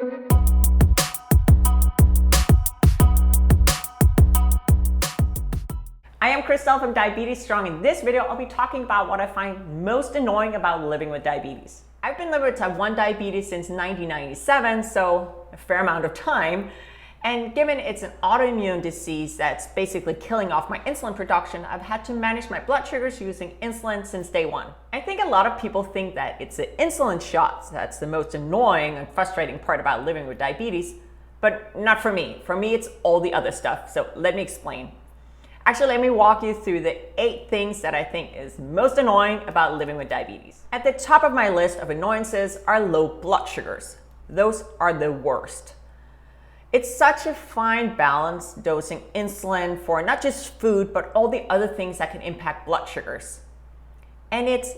I am Christelle from Diabetes Strong. In this video, I'll be talking about what I find most annoying about living with diabetes. I've been living with type 1 diabetes since 1997, so a fair amount of time. And given it's an autoimmune disease that's basically killing off my insulin production, I've had to manage my blood sugars using insulin since day one. I think a lot of people think that it's the insulin shots that's the most annoying and frustrating part about living with diabetes, but not for me. For me, it's all the other stuff. So let me explain. Actually, let me walk you through the 8 things that I think is most annoying about living with diabetes. At the top of my list of annoyances are low blood sugars. Those are the worst. It's such a fine balance dosing insulin for not just food, but all the other things that can impact blood sugars. And it's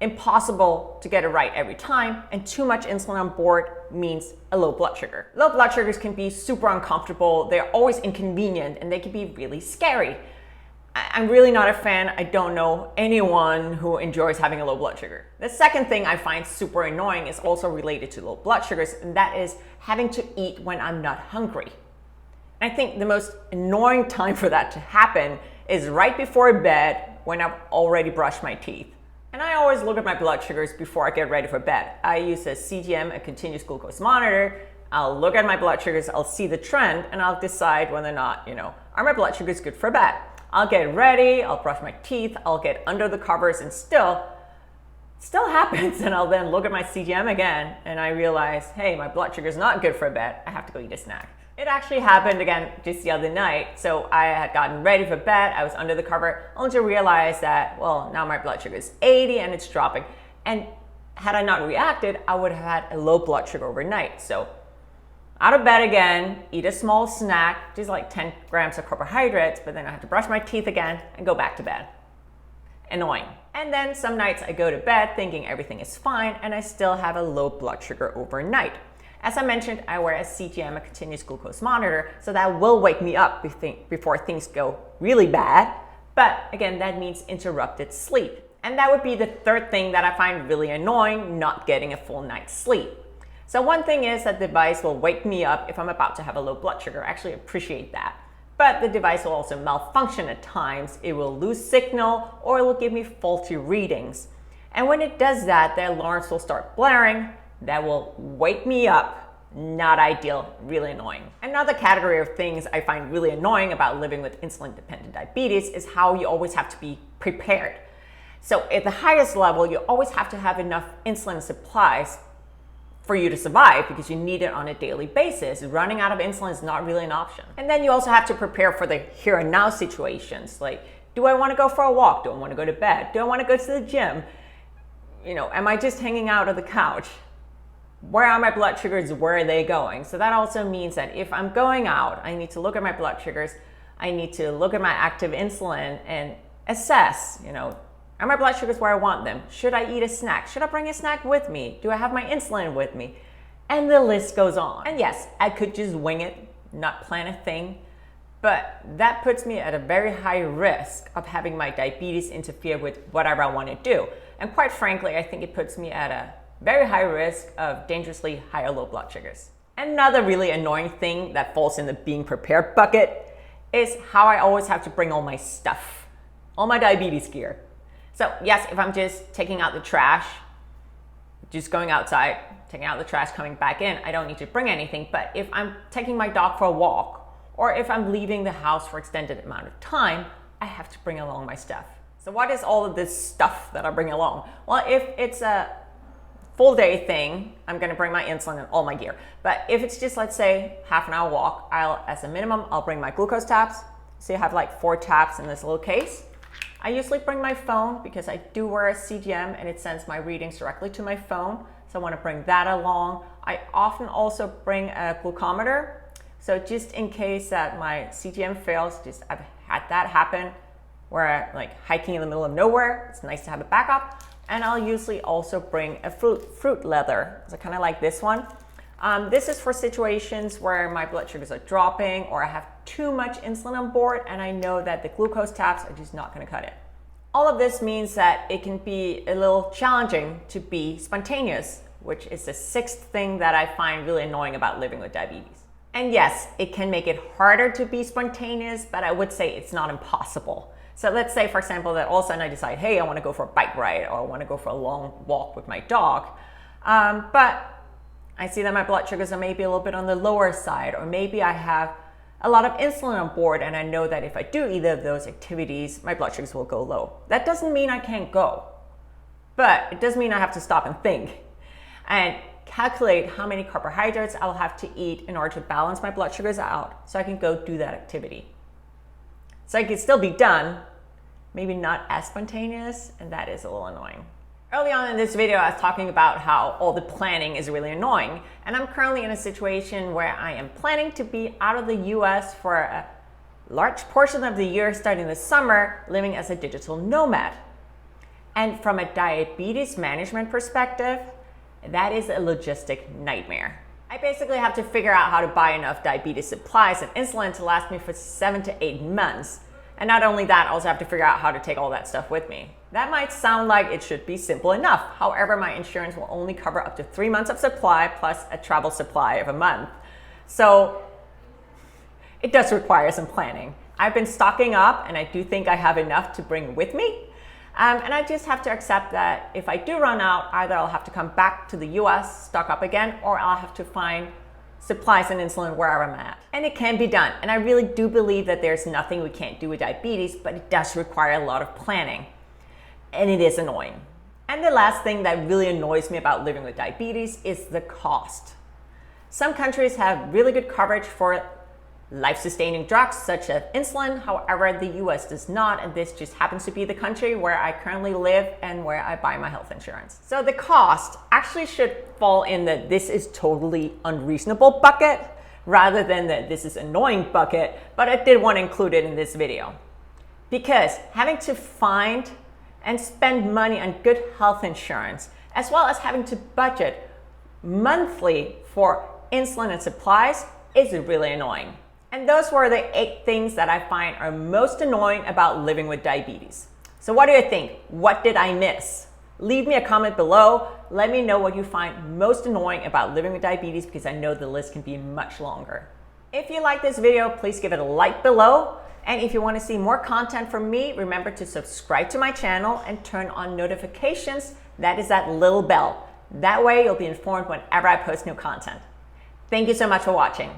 impossible to get it right every time, and too much insulin on board means a low blood sugar. Low blood sugars can be super uncomfortable, they're always inconvenient, and they can be really scary. I'm really not a fan. I don't know anyone who enjoys having a low blood sugar. The second thing I find super annoying is also related to low blood sugars, and that is having to eat when I'm not hungry. I think the most annoying time for that to happen is right before bed when I've already brushed my teeth. And I always look at my blood sugars before I get ready for bed. I use a CGM, a continuous glucose monitor. I'll look at my blood sugars, I'll see the trend, and I'll decide whether or not, are my blood sugars good for bed? I'll get ready, I'll brush my teeth, I'll get under the covers, and still happens. And I'll then look at my CGM again, and I realize, hey, my blood sugar's not good for bed. I have to go eat a snack. It actually happened again just the other night. So I had gotten ready for bed, I was under the cover, only to realize that, well, now my blood sugar is 80 and it's dropping. And had I not reacted, I would have had a low blood sugar overnight. So out of bed again, eat a small snack, just like 10 grams of carbohydrates, but then I have to brush my teeth again and go back to bed. Annoying. And then some nights I go to bed thinking everything is fine and I still have a low blood sugar overnight. As I mentioned, I wear a CGM, a continuous glucose monitor, so that will wake me up before things go really bad. But again, that means interrupted sleep. And that would be the third thing that I find really annoying, not getting a full night's sleep. So one thing is that the device will wake me up if I'm about to have a low blood sugar. I actually appreciate that. But the device will also malfunction at times. It will lose signal or it will give me faulty readings. And when it does that, the alarms will start blaring. That will wake me up. Not ideal, really annoying. Another category of things I find really annoying about living with insulin-dependent diabetes is how you always have to be prepared. So at the highest level, you always have to have enough insulin supplies for you to survive because you need it on a daily basis. Running out of insulin is not really an option. And then you also have to prepare for the here and now situations. Like, do I want to go for a walk? Do I want to go to bed? Do I want to go to the gym? Am I just hanging out on the couch? Where are my blood sugars? Where are they going? So that also means that if I'm going out, I need to look at my blood sugars. I need to look at my active insulin and assess, are my blood sugars where I want them? Should I eat a snack? Should I bring a snack with me? Do I have my insulin with me? And the list goes on. And yes, I could just wing it, not plan a thing, but that puts me at a very high risk of having my diabetes interfere with whatever I want to do. And quite frankly, I think it puts me at a very high risk of dangerously higher low blood sugars. Another really annoying thing that falls in the being prepared bucket is how I always have to bring all my stuff, all my diabetes gear. So yes, if I'm just taking out the trash, just going outside, taking out the trash, coming back in, I don't need to bring anything. But if I'm taking my dog for a walk, or if I'm leaving the house for extended amount of time, I have to bring along my stuff. So what is all of this stuff that I bring along? Well, if it's a full day thing, I'm gonna bring my insulin and all my gear. But if it's just, let's say, half an hour walk, as a minimum, I'll bring my glucose tabs. So you have like 4 tabs in this little case. I usually bring my phone because I do wear a CGM and it sends my readings directly to my phone. So I wanna bring that along. I often also bring a glucometer. So just in case that my CGM fails, I've had that happen where I'm like hiking in the middle of nowhere. It's nice to have a backup. And I'll usually also bring a fruit leather. So kind of like this one. This is for situations where my blood sugars are dropping or I have too much insulin on board and I know that the glucose tabs are just not going to cut it. All of this means that it can be a little challenging to be spontaneous which is the sixth thing that I find really annoying about living with diabetes. And yes, it can make it harder to be spontaneous, but I would say it's not impossible. So let's say, for example, that all of a sudden I decide, hey, I want to go for a bike ride or I want to go for a long walk with my dog. But I see that my blood sugars are maybe a little bit on the lower side, or maybe I have a lot of insulin on board and I know that if I do either of those activities, my blood sugars will go low. That doesn't mean I can't go, but it does mean I have to stop and think and calculate how many carbohydrates I'll have to eat in order to balance my blood sugars out so I can go do that activity. So it can still be done, maybe not as spontaneous, and that is a little annoying. Early on in this video, I was talking about how all the planning is really annoying, and I'm currently in a situation where I am planning to be out of the US for a large portion of the year starting this summer, living as a digital nomad. And from a diabetes management perspective, that is a logistic nightmare. I basically have to figure out how to buy enough diabetes supplies and insulin to last me for 7 to 8 months. And not only that, I also have to figure out how to take all that stuff with me. That might sound like it should be simple enough. However, my insurance will only cover up to 3 months of supply plus a travel supply of a month. So it does require some planning. I've been stocking up and I do think I have enough to bring with me. And I just have to accept that if I do run out, either I'll have to come back to the US, stock up again, or I'll have to find supplies and insulin wherever I'm at. And it can be done. And I really do believe that there's nothing we can't do with diabetes, but it does require a lot of planning. And it is annoying. And the last thing that really annoys me about living with diabetes is the cost. Some countries have really good coverage for life-sustaining drugs such as insulin. However, the US does not, and this just happens to be the country where I currently live and where I buy my health insurance. So the cost actually should fall in the this is totally unreasonable bucket rather than the this is annoying bucket, but I did want to include it in this video. Because having to find and spend money on good health insurance, as well as having to budget monthly for insulin and supplies, is really annoying. And those were the 8 things that I find are most annoying about living with diabetes. So what do you think? What did I miss? Leave me a comment below. Let me know what you find most annoying about living with diabetes, because I know the list can be much longer. If you like this video, please give it a like below. And if you want to see more content from me, remember to subscribe to my channel and turn on notifications. That is that little bell. That way you'll be informed whenever I post new content. Thank you so much for watching.